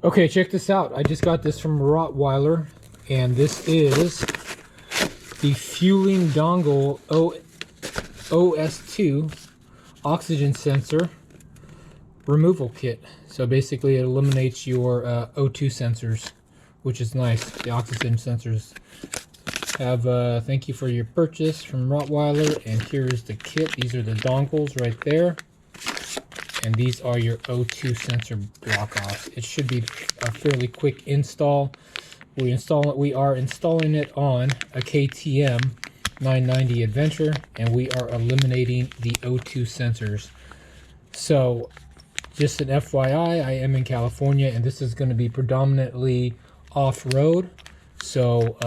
Okay, check this out. I just got this from Rottweiler, and this is the Fueling Dongle OS2 oxygen sensor removal kit. So basically it eliminates your O2 sensors, which is nice. The oxygen sensors have thank you for your purchase from Rottweiler, and here's the kit. These are the dongles right there. And these are your O2 sensor block-offs. It should be a fairly quick install. We are installing it on a KTM 990 Adventure, and we are eliminating the O2 sensors. So, just an FYI, I am in California, and this is going to be predominantly off-road. So,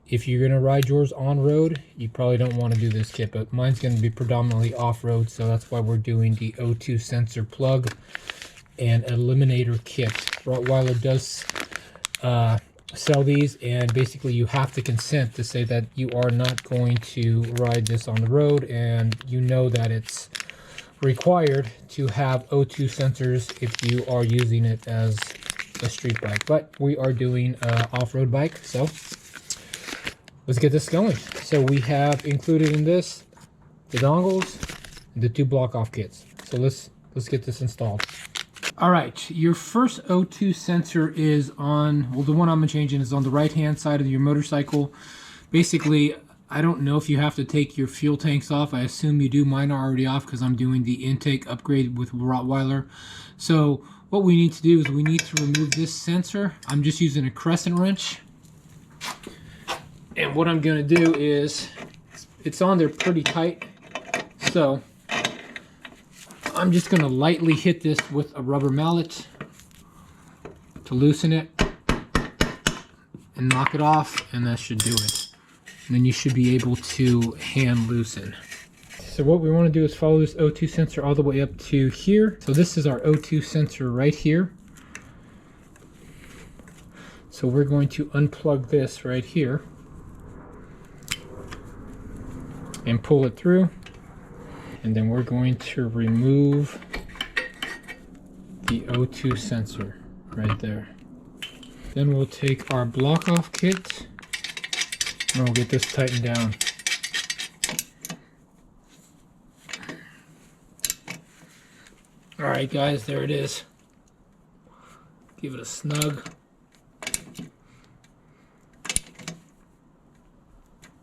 if you're going to ride yours on road, you probably don't want to do this kit, but mine's going to be predominantly off-road, so that's why we're doing the O2 sensor plug and eliminator kit. Rottweiler does sell these, and basically you have to consent to say that you are not going to ride this on the road, and you know that it's required to have O2 sensors if you are using it as a street bike. But we are doing an off-road bike, so let's get this going. So we have included in this the dongles and the 2 block-off kits. So let's get this installed. All right, your first O2 sensor is on, well, the one I'm changing is on the right-hand side of your motorcycle. Basically, I don't know if you have to take your fuel tanks off. I assume you do. Mine are already off because I'm doing the intake upgrade with Rottweiler. So what we need to do is we need to remove this sensor. I'm just using a crescent wrench. And what I'm going to do is, it's on there pretty tight, so I'm just going to lightly hit this with a rubber mallet to loosen it and knock it off, and that should do it. And then you should be able to hand loosen. So what we want to do is follow this O2 sensor all the way up to here. So this is our O2 sensor right here. So we're going to unplug this right here and pull it through, and then we're going to remove the O2 sensor right there. Then we'll take our block off kit and we'll get this tightened down. Alright guys, there it is. Give it a snug.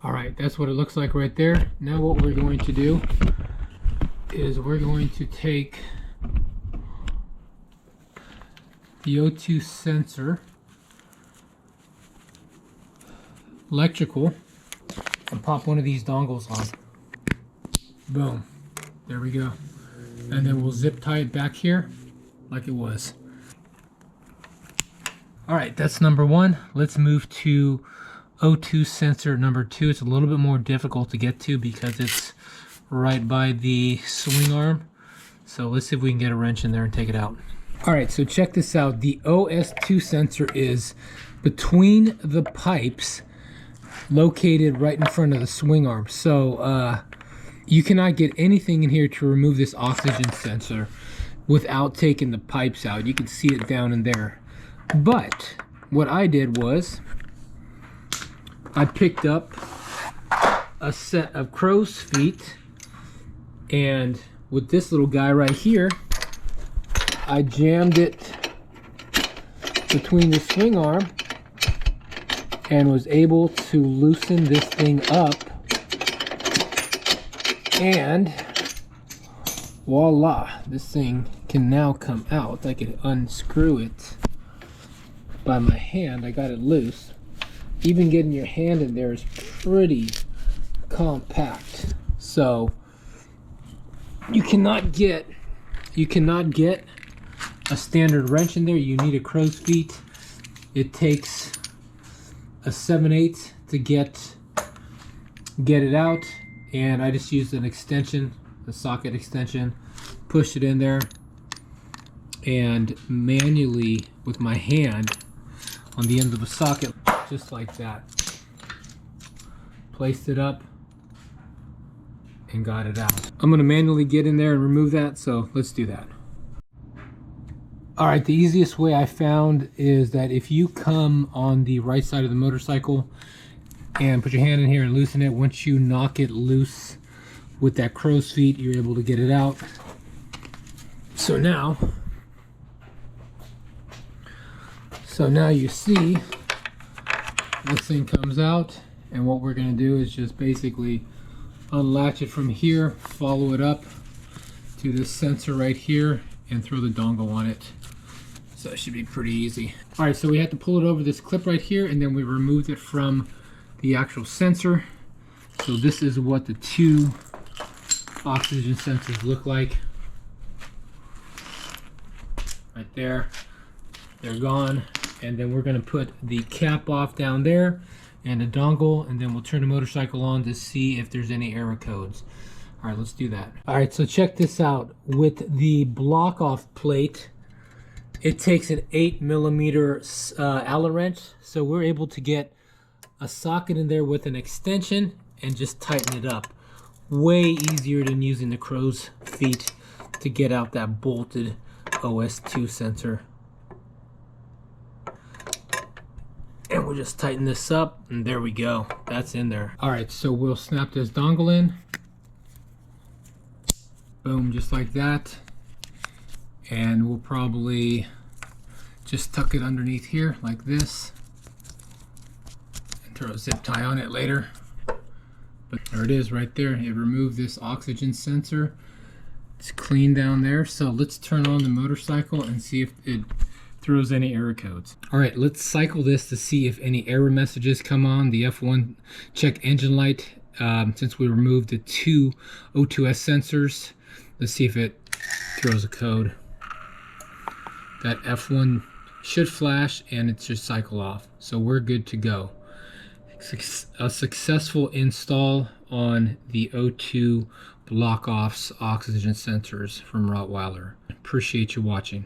Alright, that's what it looks like right there. Now what we're going to do is we're going to take the O2 sensor electrical and pop one of these dongles on. Boom. There we go. And then we'll zip tie it back here like it was. Alright, that's number 1. Let's move to O2 sensor number 2. It's a little bit more difficult to get to because it's right by the swing arm. So let's see if we can get a wrench in there and take it out. Alright, so check this out. The OS2 sensor is between the pipes located right in front of the swing arm. So you cannot get anything in here to remove this oxygen sensor without taking the pipes out. You can see it down in there. But what I did was I picked up a set of crow's feet, and with this little guy right here, I jammed it between the swing arm and was able to loosen this thing up, and voila, this thing can now come out. I can unscrew it by my hand. I got it loose. Even getting your hand in there is pretty compact. So you cannot get a standard wrench in there. You need a crow's feet. It takes a 7/8 to get it out, and I just used an extension, a socket extension, pushed it in there, and manually with my hand on the end of the socket, just like that, placed it up and got it out. I'm going to manually get in there and remove that, so let's do that. All right, the easiest way I found is that if you come on the right side of the motorcycle and put your hand in here and loosen it, once you knock it loose with that crow's feet, you're able to get it out. So now you see this thing comes out, and what we're going to do is just basically unlatch it from here, follow it up to this sensor right here, and throw the dongle on it. So it should be pretty easy. All right, so we had to pull it over this clip right here, and then we removed it from the actual sensor. So this is what the two oxygen sensors look like. Right there, they're gone. And then we're gonna put the cap off down there and a dongle, and then we'll turn the motorcycle on to see if there's any error codes. All right, let's do that. All right, so check this out. With the block off plate, it takes an 8mm Allen wrench, so we're able to get a socket in there with an extension and just tighten it up. Way easier than using the crow's feet to get out that bolted OS2 sensor. And we'll just tighten this up, and there we go. That's in there. All right, so we'll snap this dongle in. Boom, just like that. And we'll probably just tuck it underneath here like this and throw a zip tie on it later. But there it is right there. It removed this oxygen sensor. It's clean down there. So let's turn on the motorcycle and see if it throws any error codes. All right, let's cycle this to see if any error messages come on. The F1 check engine light, since we removed the two O2S sensors. Let's see if it throws a code. That F1 should flash and it should cycle off. So we're good to go. A successful install on the O2 block offs oxygen sensors from Rottweiler. Appreciate you watching.